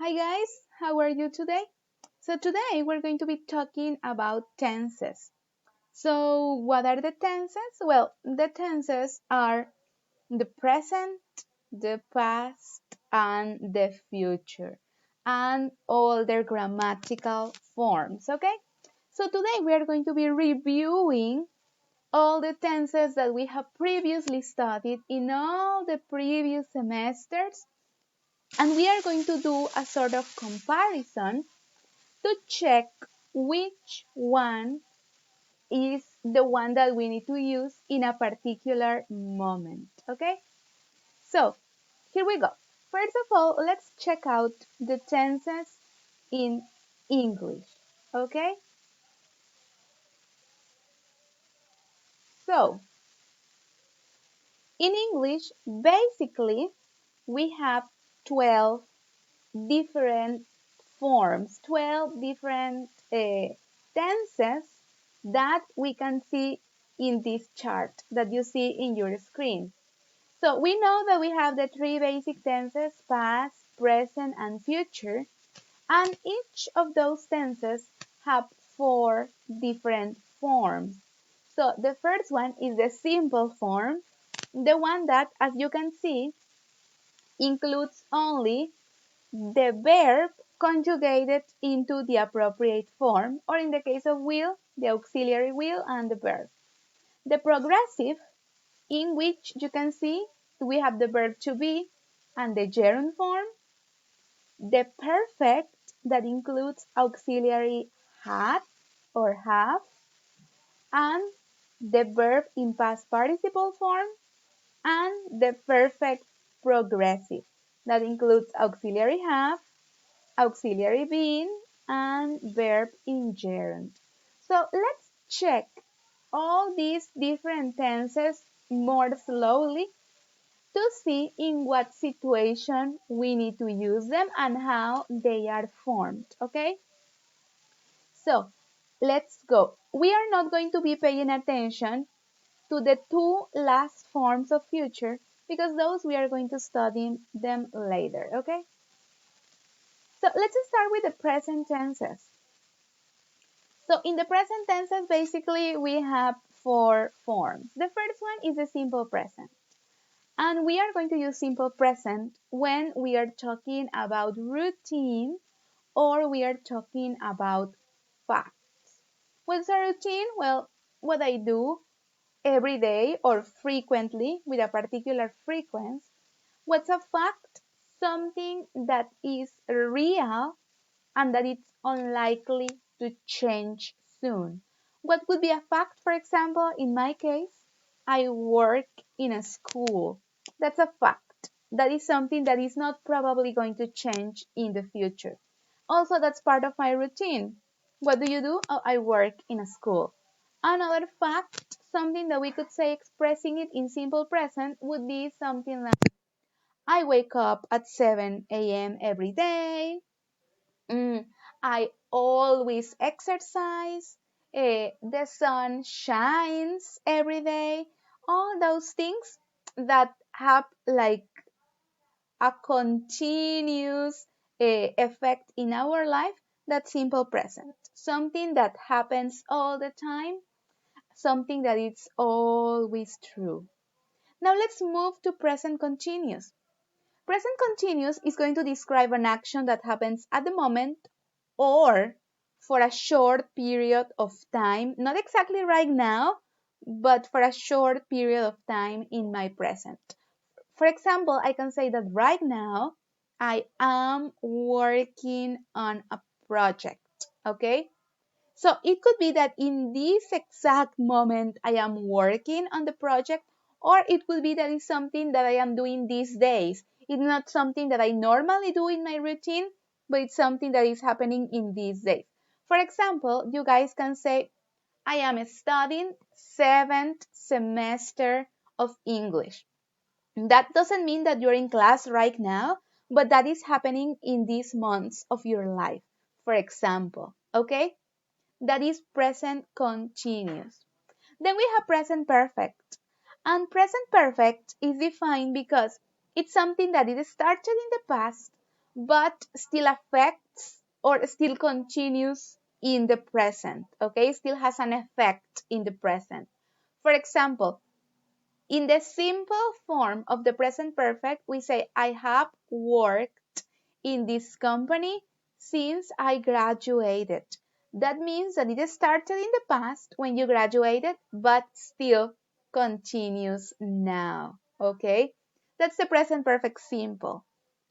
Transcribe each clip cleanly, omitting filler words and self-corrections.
Hi guys, how are you today? So today we're going to be talking about tenses. So what are the tenses? Well, the tenses are the present, the past, and the future, and all their grammatical forms, okay? So today we are going to be reviewing all the tenses that we have previously studied in all the previous semesters, and we are going to do a sort of comparison to check which one is the one that we need to use in a particular moment. Okay? So, here we go. First of all, let's check out the tenses in English. Okay? So, in English, basically, we have 12 different forms, 12 different tenses that we can see in this chart that you see in your screen. So we know that we have the three basic tenses, past, present, and future, and each of those tenses have four different forms. So the first one is the simple form, the one that, as you can see, includes only the verb conjugated into the appropriate form, or in the case of will, the auxiliary will and the verb. The progressive, in which you can see we have the verb to be and the gerund form. The perfect, that includes auxiliary had or have, and the verb in past participle form, and the perfect progressive, that includes auxiliary have, auxiliary being, and verb in gerund. So let's check all these different tenses more slowly to see in what situation we need to use them and how they are formed, okay? So let's go. We are not going to be paying attention to the two last forms of future because those we are going to study them later, okay? So let's start with the present tenses. So in the present tenses, basically we have four forms. The first one is the simple present. And we are going to use simple present when we are talking about routine or we are talking about facts. What's a routine? Well, what I do every day or frequently with a particular frequency. What's a fact? Something that is real and that it's unlikely to change soon. What would be a fact, for example, in my case? I work in a school. That's a fact. That is something that is not probably going to change in the future. Also, that's part of my routine. What do you do? Oh, I work in a school. Another fact, something that we could say expressing it in simple present, would be something like I wake up at 7 a.m. every day. Mm, I always exercise. The sun shines every day. All those things that have like a continuous effect in our life. That's simple present. Something that happens all the time. Something that is always true. Now let's move to present continuous. Present continuous is going to describe an action that happens at the moment or for a short period of time, not exactly right now, but for a short period of time in my present. For example, I can say that right now I am working on a project, okay? So it could be that in this exact moment I am working on the project, or it could be that it's something that I am doing these days. It's not something that I normally do in my routine, but it's something that is happening in these days. For example, you guys can say, I am studying 7th semester of English. That doesn't mean that you're in class right now, but that is happening in these months of your life, for example, okay? That is present continuous. Then we have present perfect. And present perfect is defined because it's something that it started in the past, but still affects or still continues in the present, okay? Still has an effect in the present. For example, in the simple form of the present perfect, we say, I have worked in this company since I graduated. That means that it started in the past when you graduated, but still continues now, okay? That's the present perfect simple.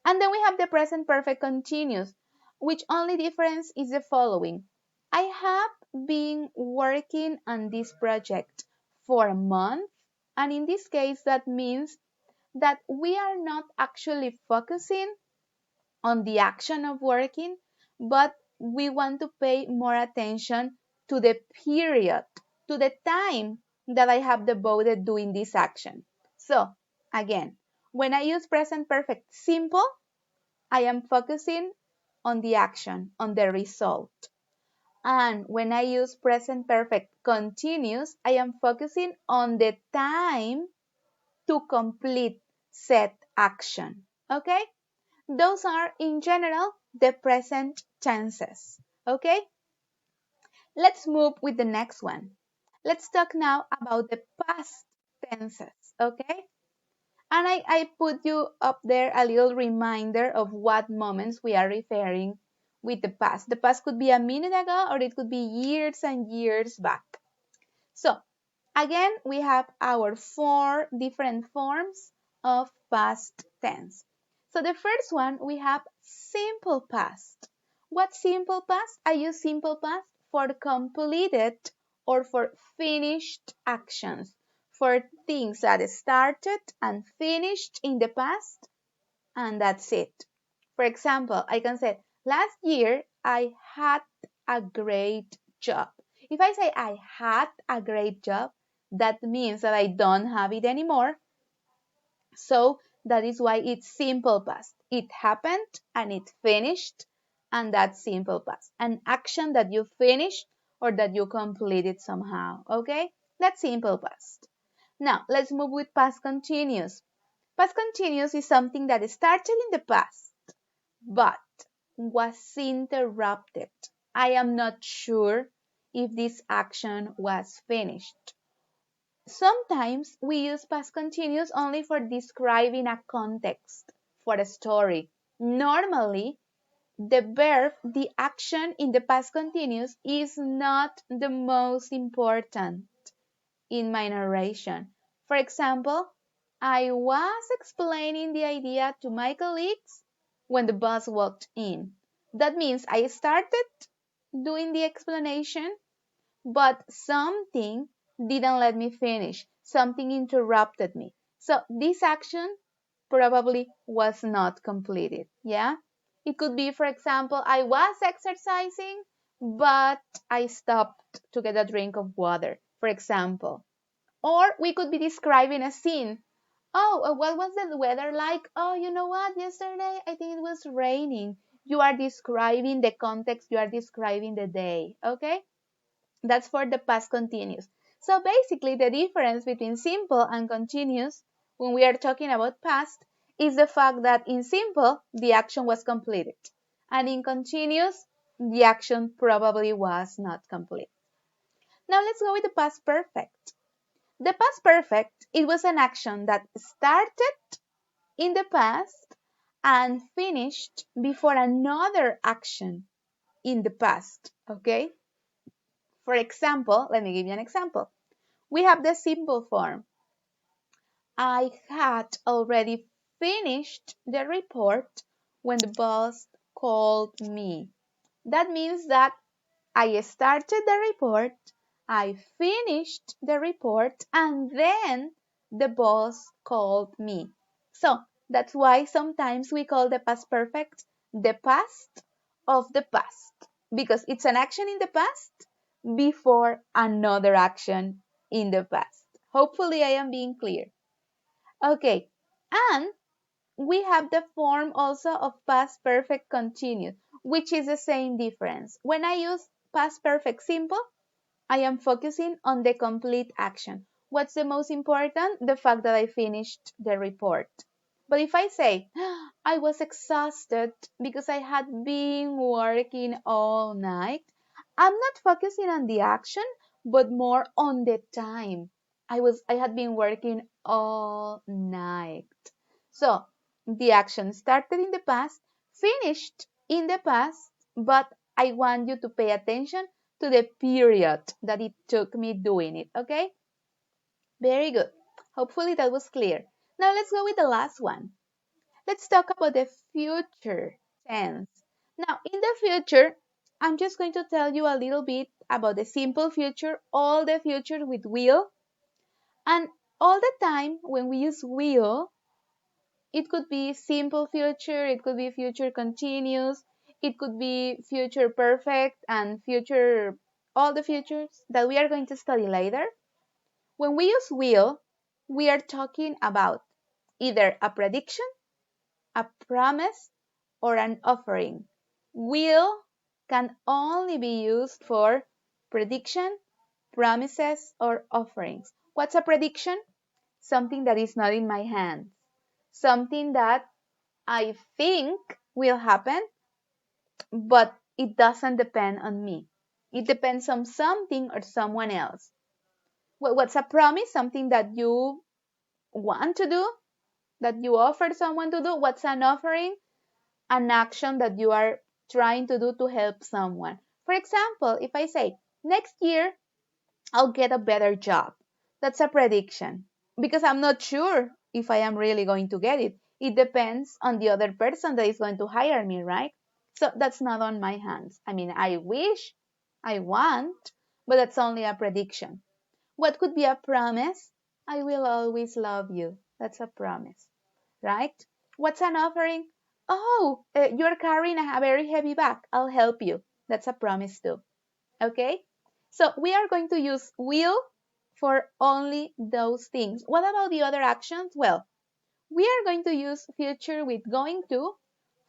And then we have the present perfect continuous, which only difference is the following. I have been working on this project for a month, and in this case, that means that we are not actually focusing on the action of working, but we want to pay more attention to the period, to the time that I have devoted doing this action. So, again, when I use present perfect simple, I am focusing on the action, on the result. And when I use present perfect continuous, I am focusing on the time to complete said action. Okay? Those are, in general, the present tenses. Okay? Let's move with the next one. Let's talk now about the past tenses. Okay? And I put you up there a little reminder of what moments we are referring with the past. The past could be a minute ago or it could be years and years back. So, again, we have our 4 different forms of past tense. So the first one, we have simple past. What simple past? I use simple past for completed or for finished actions, for things that started and finished in the past, and that's it. For example, I can say, last year I had a great job. If I say I had a great job, that means that I don't have it anymore. So that is why it's simple past. It happened and it finished, and that's simple past. An action that you finished or that you completed somehow, okay? That's simple past. Now, let's move with past continuous. Past continuous is something that started in the past but was interrupted. I am not sure if this action was finished. Sometimes we use past continuous only for describing a context, for a story. Normally, the verb, the action in the past continuous is not the most important in my narration. For example, I was explaining the idea to my colleagues when the boss walked in. That means I started doing the explanation, but something didn't let me finish. Something interrupted me. So this action probably was not completed. Yeah? It could be, for example, I was exercising, but I stopped to get a drink of water, for example. Or we could be describing a scene. Oh, what was the weather like? Oh, you know what? Yesterday I think it was raining. You are describing the context, you are describing the day. Okay? That's for the past continuous. So basically, the difference between simple and continuous when we are talking about past is the fact that in simple, the action was completed. And in continuous, the action probably was not complete. Now let's go with the past perfect. The past perfect, it was an action that started in the past and finished before another action in the past, okay? For example, let me give you an example. We have the simple form. I had already finished the report when the boss called me. That means that I started the report, I finished the report, and then the boss called me. So that's why sometimes we call the past perfect the past of the past, because it's an action in the past before another action in the past. Hopefully, I am being clear. Okay, and we have the form also of past perfect continuous, which is the same difference. When I use past perfect simple, I am focusing on the complete action. What's the most important? The fact that I finished the report. But if I say, I was exhausted because I had been working all night, I'm not focusing on the action, but more on the time. I had been working all night. So the action started in the past, finished in the past, but I want you to pay attention to the period that it took me doing it, okay? Very good. Hopefully that was clear. Now let's go with the last one. Let's talk about the future tense. Now, in the future, I'm just going to tell you a little bit about the simple future, all the future with will, and all the time when we use will, it could be simple future, it could be future continuous, it could be future perfect, and future, all the futures that we are going to study later. When we use will, we are talking about either a prediction, a promise, or an offering. Will can only be used for prediction, promises, or offerings. What's a prediction? Something that is not in my hands. Something that I think will happen, but it doesn't depend on me. It depends on something or someone else. What's a promise? Something that you want to do, that you offer someone to do. What's an offering? An action that you are trying to do to help someone. For example, if I say, next year I'll get a better job, that's a prediction because I'm not sure if I am really going to get it. It depends on the other person that is going to hire me, right? So that's not on my hands. I mean, I wish, I want, but that's only a prediction. What could be a promise? I will always love you. That's a promise, right? What's an offering? Oh, you're carrying a very heavy bag. I'll help you. That's a promise too. Okay? So we are going to use will for only those things. What about the other actions? Well, we are going to use future with going to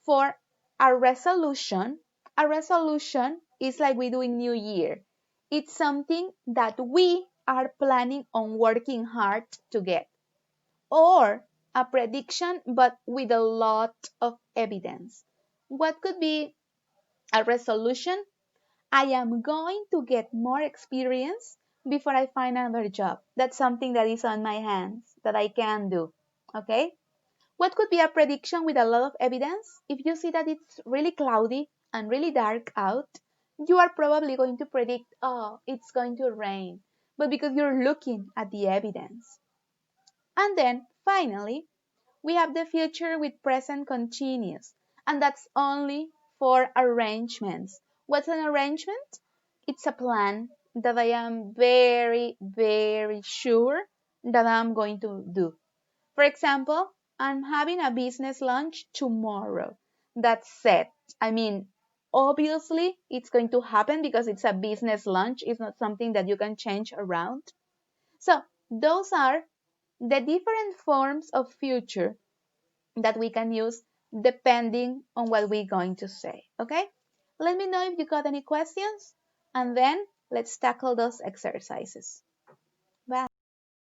for a resolution. A resolution is like we do in New Year. It's something that we are planning on working hard to get. Or a prediction, but with a lot of evidence. What could be a resolution? I am going to get more experience before I find another job. That's something that is on my hands that I can do. Okay? What could be a prediction with a lot of evidence? If you see that it's really cloudy and really dark out, you are probably going to predict, oh, it's going to rain. But because you're looking at the evidence. And then finally, we have the future with present continuous, and that's only for arrangements. What's an arrangement? It's a plan that I am very, very sure that I'm going to do. For example, I'm having a business lunch tomorrow. That's set. I mean, obviously, it's going to happen because it's a business lunch. It's not something that you can change around. So, those are the different forms of future that we can use depending on what we're going to say. Okay? Let me know if you got any questions and then let's tackle those exercises.